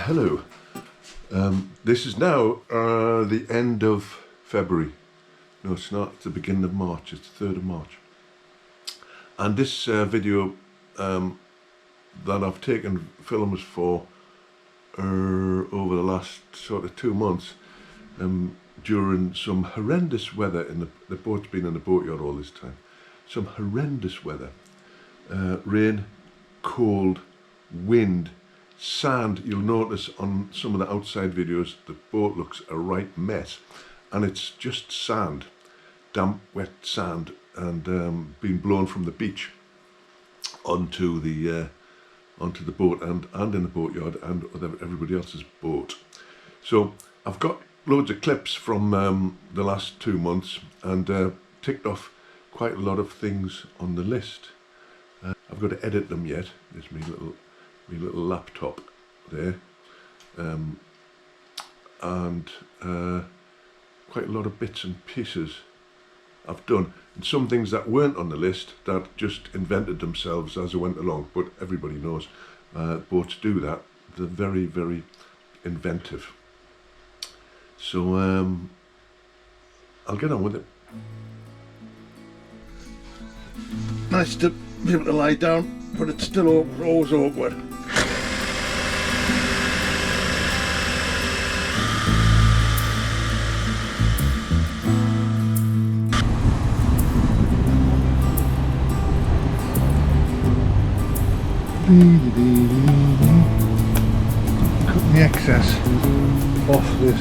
Hello. This is now the end of February. No, it's not. It's the beginning of March. It's the 3rd of March. And this video that I've taken films for over the last sort of 2 months during some horrendous weather. The boat's been in the boatyard all this time. Some horrendous weather. Rain, cold, wind, sand. You'll notice on some of the outside videos the boat looks a right mess, and it's just sand, damp wet sand, and being blown from the beach onto the boat and in the boatyard and everybody else's boat. So I've got loads of clips from the last 2 months and ticked off quite a lot of things on the list. I've got to edit them yet. There's my little laptop there, and quite a lot of bits and pieces I've done, and some things that weren't on the list that just invented themselves as I went along. But everybody knows boats do that. They're very, very inventive. So I'll get on with it. Nice to be able to lie down, but it's still always awkward. Cut the excess off this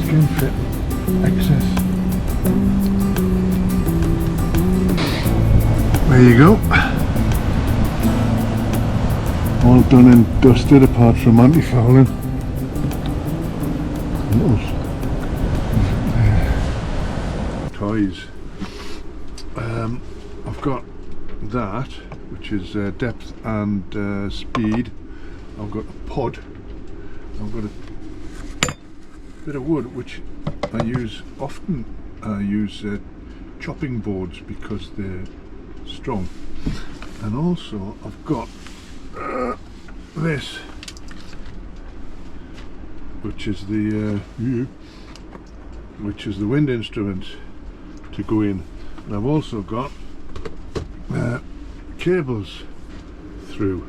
skin fit excess. There you go. All done and dusted apart from anti-fouling. Toys. I've got that, which is depth and speed. I've got a pod. I've got a bit of wood, which I use often. I use chopping boards because they're strong. And also I've got this, which is the wind instrument to go in. And I've also got cables through,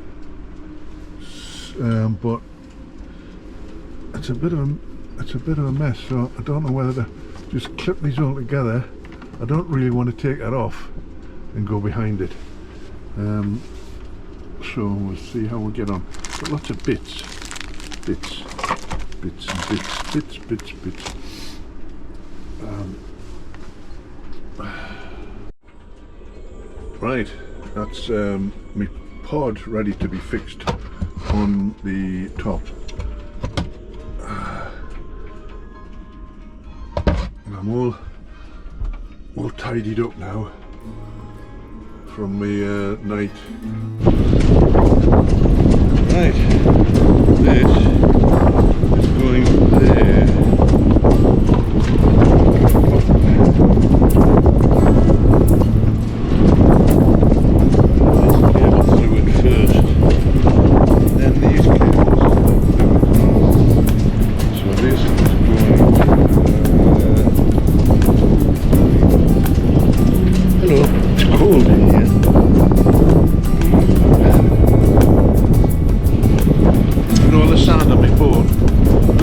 but it's a bit of a mess, so I don't know whether to just clip these all together. I don't really want to take that off and go behind it, so we'll see how we get on. But lots of bits. Right, that's my pod ready to be fixed on the top. And I'm all tidied up now from my night. Right, this is going there.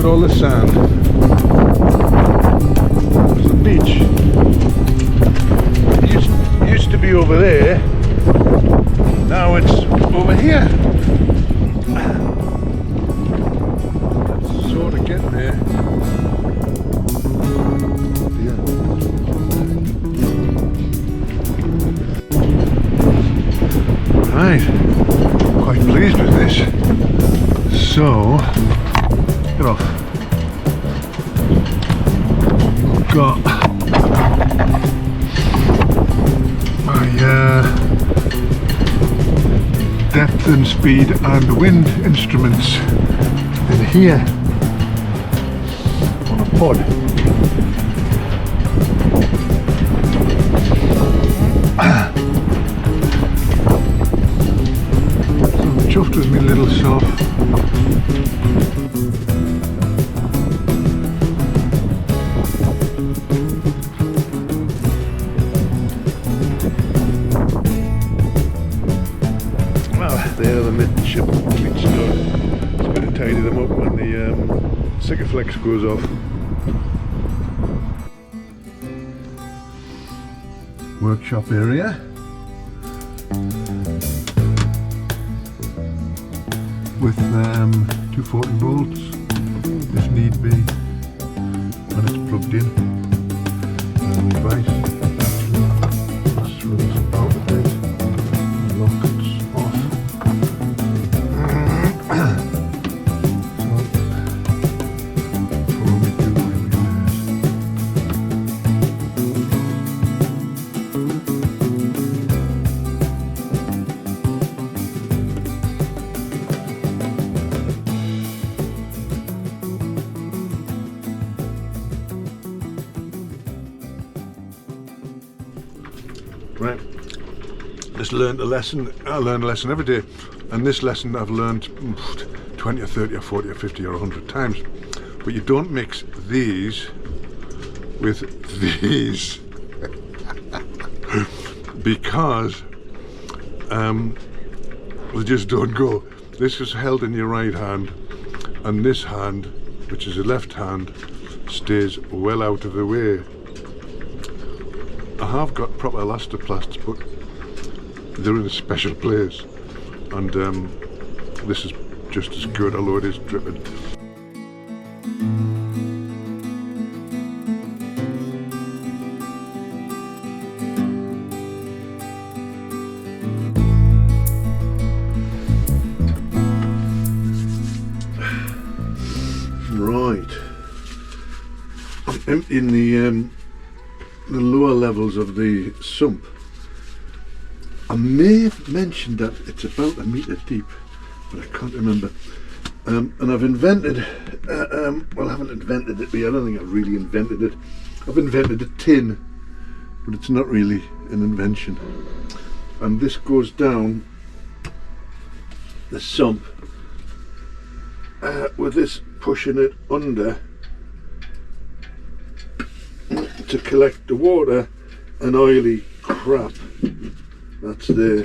All the sand. There's the beach. It used to be over there. Now it's over here. It's sort of getting there. Right. Quite pleased with this. So, get off. Got my depth and speed and wind instruments in here on a pod. chuffed with me little sub. Well, there the midship fleet's done. Just going to tidy them up when the Sikaflex goes off. Workshop area. With 240 volts if need be when it's plugged in. And the device actually swings out of it and locks off. So before we do right, just learned a lesson. I learn a lesson every day, and this lesson I've learned 20 or 30 or 40 or 50 or 100 times. But you don't mix these with these because they just don't go. This is held in your right hand, and this hand, which is the left hand, stays well out of the way. I have got proper elastoplasts, but they're in a special place, and this is just as good, although it is dripping. Right, I'm emptying the lower levels of the sump. I may have mentioned that it's about 1 metre deep, but I can't remember. And I've invented, well, I haven't invented it, but I don't think I've really invented it. I've invented a tin, but it's not really an invention. And this goes down the sump with this pushing it under to collect the water and oily crap that's there.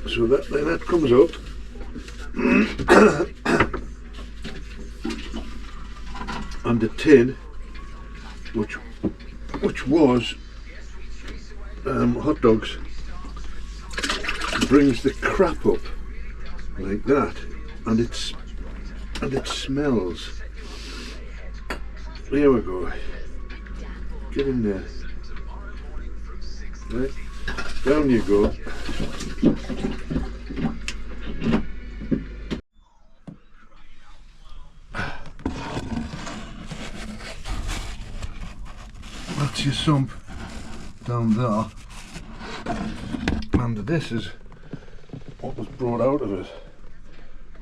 So that then that comes up and the tin, which was hot dogs, brings the crap up like that, and it smells. Here we go. Get in there. Right, down you go. That's your sump down there, and this is what was brought out of it.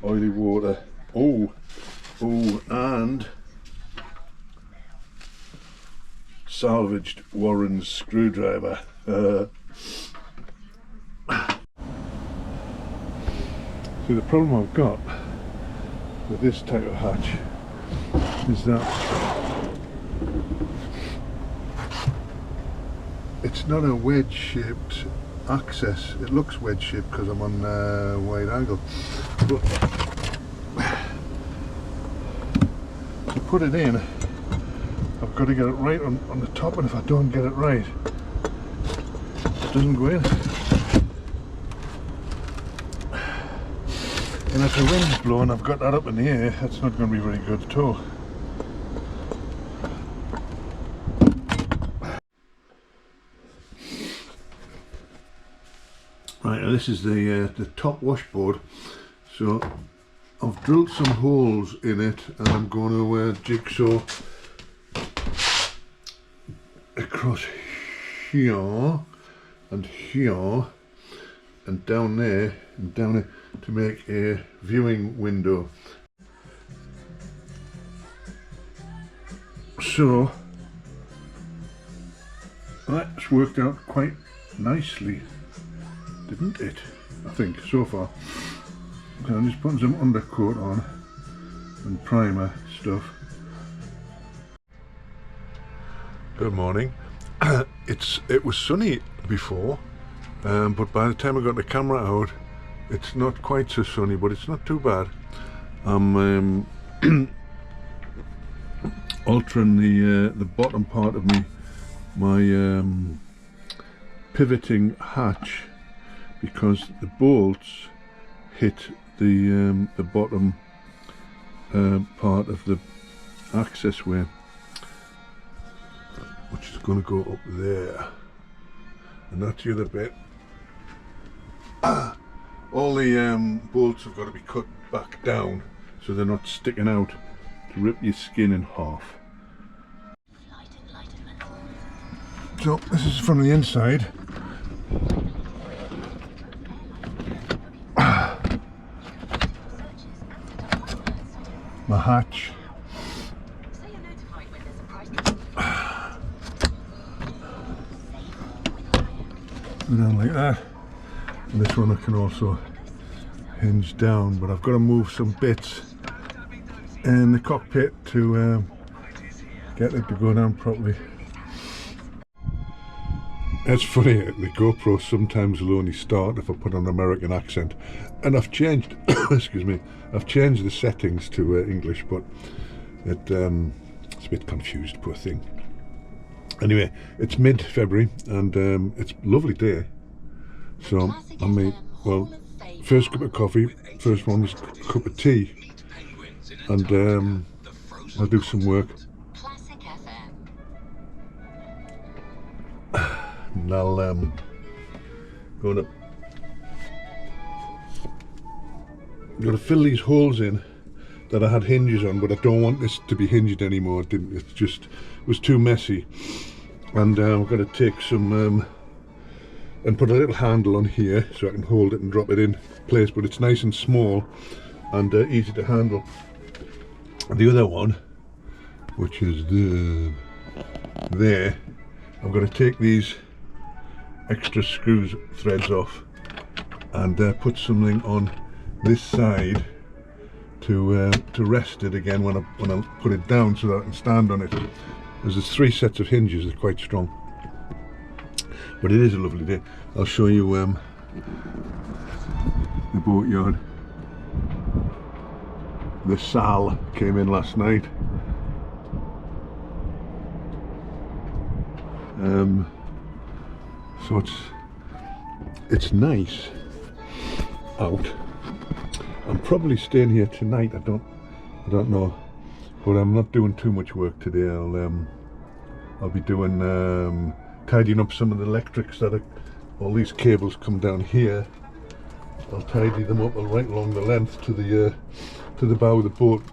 Oily water. Oh, and salvaged Warren's screwdriver. See, the problem I've got with this type of hatch is that it's not a wedge-shaped access. It looks wedge-shaped because I'm on a wide angle, but to put it in, I've got to get it right on the top, and if I don't get it right, it doesn't go in. And if the wind's blowing, I've got that up in the air, that's not going to be very good at all. Right, now this is the top washboard. So I've drilled some holes in it, and I'm going to jigsaw across here and here and down there and down there to make a viewing window. So that's worked out quite nicely, didn't it? I think, so far. So I'm just putting some undercoat on and primer stuff. Good morning. It was sunny before, but by the time I got the camera out, it's not quite so sunny, but it's not too bad. I'm altering the bottom part of my pivoting hatch, because the bolts hit the bottom part of the access way, which is going to go up there, and that's the other bit. All the bolts have got to be cut back down so they're not sticking out to rip your skin in half. So this is from the inside. My hatch. Go down like that. And this one I can also hinge down, but I've got to move some bits in the cockpit to get it to go down properly. It's funny, the GoPro sometimes will only start if I put an American accent, and I've changed excuse me, I've changed the settings to English, but it's a bit confused, poor thing. Anyway, it's mid-February and it's a lovely day, so I made, well, first cup of coffee, first one was a cup of tea, and I'll do some work. And I'll going to fill these holes in that I had hinges on, but I don't want this to be hinged anymore. It just was too messy, and I'm going to take some and put a little handle on here so I can hold it and drop it in place, but it's nice and small and easy to handle. And the other one, which is there, I'm going to take these extra screws threads off and put something on this side to rest it again when I put it down, so that I can stand on it. There's 3 sets of hinges, they're quite strong, but it is a lovely day. I'll show you the boatyard. The Sal came in last night. So it's nice out. I'm probably staying here tonight. I don't know, but I'm not doing too much work today. I'll be doing tidying up some of the electrics that all these cables come down here. I'll tidy them up right along the length to the bow of the boat,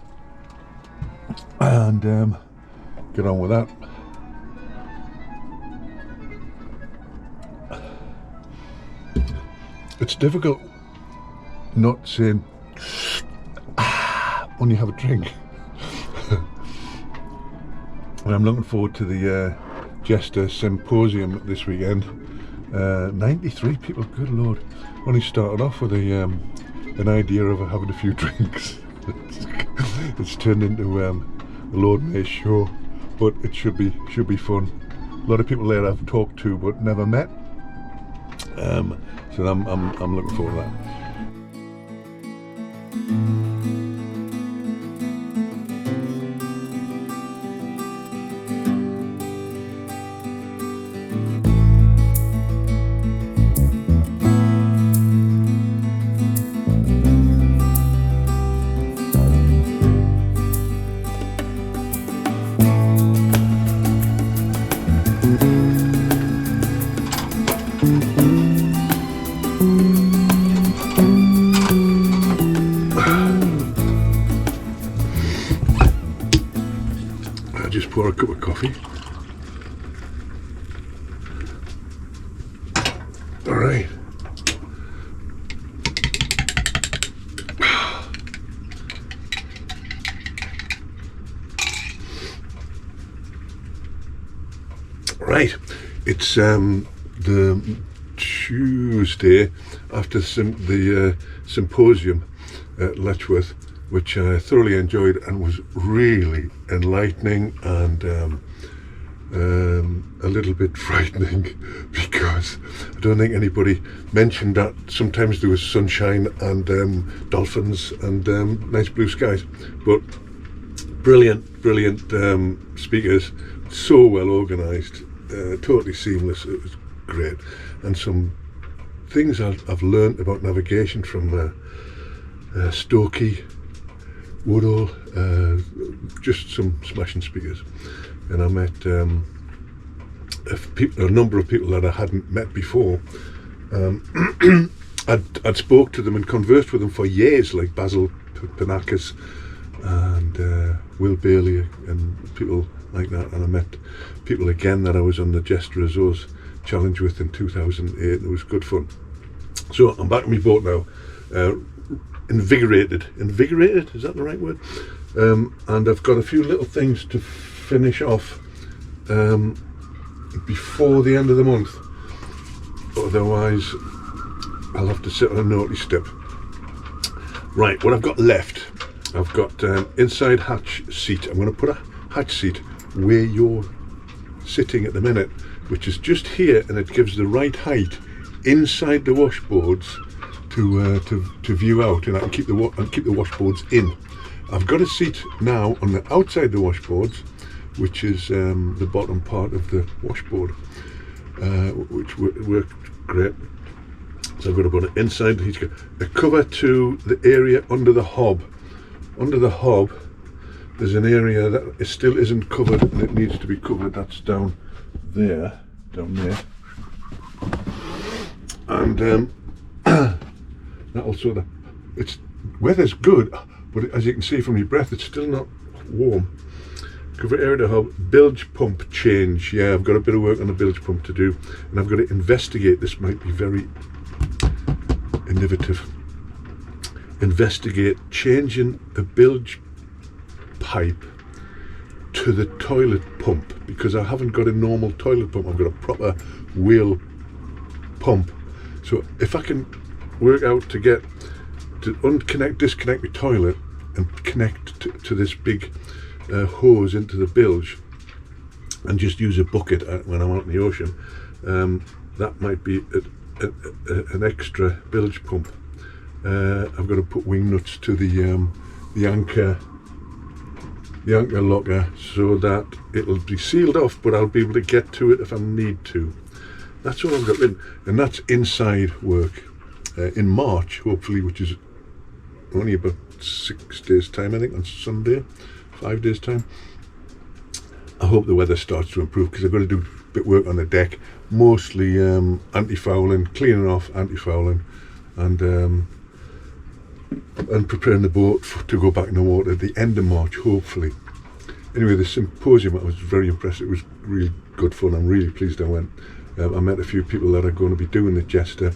and get on with that. It's difficult not saying when you have a drink. And I'm looking forward to the Jester Symposium this weekend. 93 people, good lord. Only started off with an idea of having a few drinks. It's turned into a Lord Mayor's show, but it should be fun. A lot of people there I've talked to but never met. So I'm looking forward to that. Just pour a cup of coffee. All right. Right. It's the Tuesday after the symposium at Letchworth, which I thoroughly enjoyed and was really enlightening and a little bit frightening, because I don't think anybody mentioned that sometimes there was sunshine and dolphins and nice blue skies. But brilliant speakers, so well organised, totally seamless. It was great, and some things I've learned about navigation from Stokey, Woodall, just some smashing speakers. And I met a number of people that I hadn't met before. I'd spoke to them and conversed with them for years, like Basil Panakis and Will Bailey and people like that. And I met people again that I was on the Jester Resource Challenge with in 2008. It was good fun. So I'm back on my boat now, invigorated, is that the right word? And I've got a few little things to finish off before the end of the month, otherwise I'll have to sit on a naughty step. Right, what I've got left, I've got inside hatch seat. I'm going to put a hatch seat where you're sitting at the minute, which is just here, and it gives the right height inside the washboards to view out, and I can keep the washboards in. I've got a seat now on the outside the washboards, which is the bottom part of the washboard, which worked great. So I've got to put it inside a cover to the area under the hob. Under the hob, there's an area that still isn't covered, and it needs to be covered. That's down there, and that also it's weather's good, but as you can see from your breath, it's still not warm. Cover area to hub, bilge pump change. Yeah, I've got a bit of work on the bilge pump to do, and I've got to investigate. This might be very innovative. Investigate changing a bilge pipe to the toilet pump, because I haven't got a normal toilet pump. I've got a proper wheel pump. So if I can work out to disconnect my toilet and connect to this big hose into the bilge, and just use a bucket when I'm out in the ocean, that might be an extra bilge pump. I've got to put wing nuts to the anchor locker, so that it'll be sealed off, but I'll be able to get to it if I need to. That's all I've got written, and that's inside work. In March, hopefully, which is only about 6 days time, I think, on Sunday, 5 days time, I hope the weather starts to improve, because I've got to do a bit of work on the deck, mostly anti-fouling, cleaning off, anti-fouling, and preparing the boat to go back in the water at the end of March, hopefully. Anyway, the symposium, I was very impressed. It was really good fun. I'm really pleased I went. I met a few people that are going to be doing the Jester.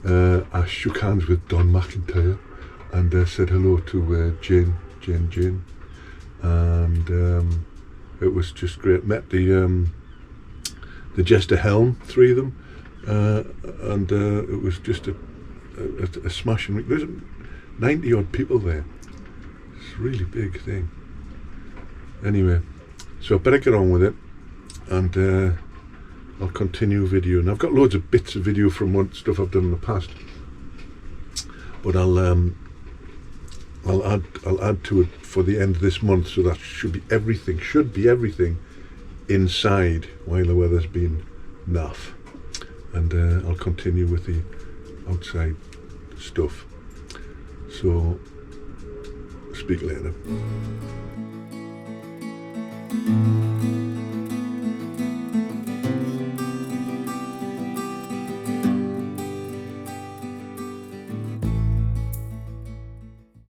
I shook hands with Don McIntyre and said hello to Jane, and it was just great. Met the Jester helm, 3 of them, and it was just a smashing. There's 90 odd people there. It's a really big thing. Anyway, so I better get on with it, and I'll continue video. And I've got loads of bits of video from stuff I've done in the past, but I'll add to it for the end of this month, so that should be everything inside while the weather's been naff, and I'll continue with the outside stuff. So speak later.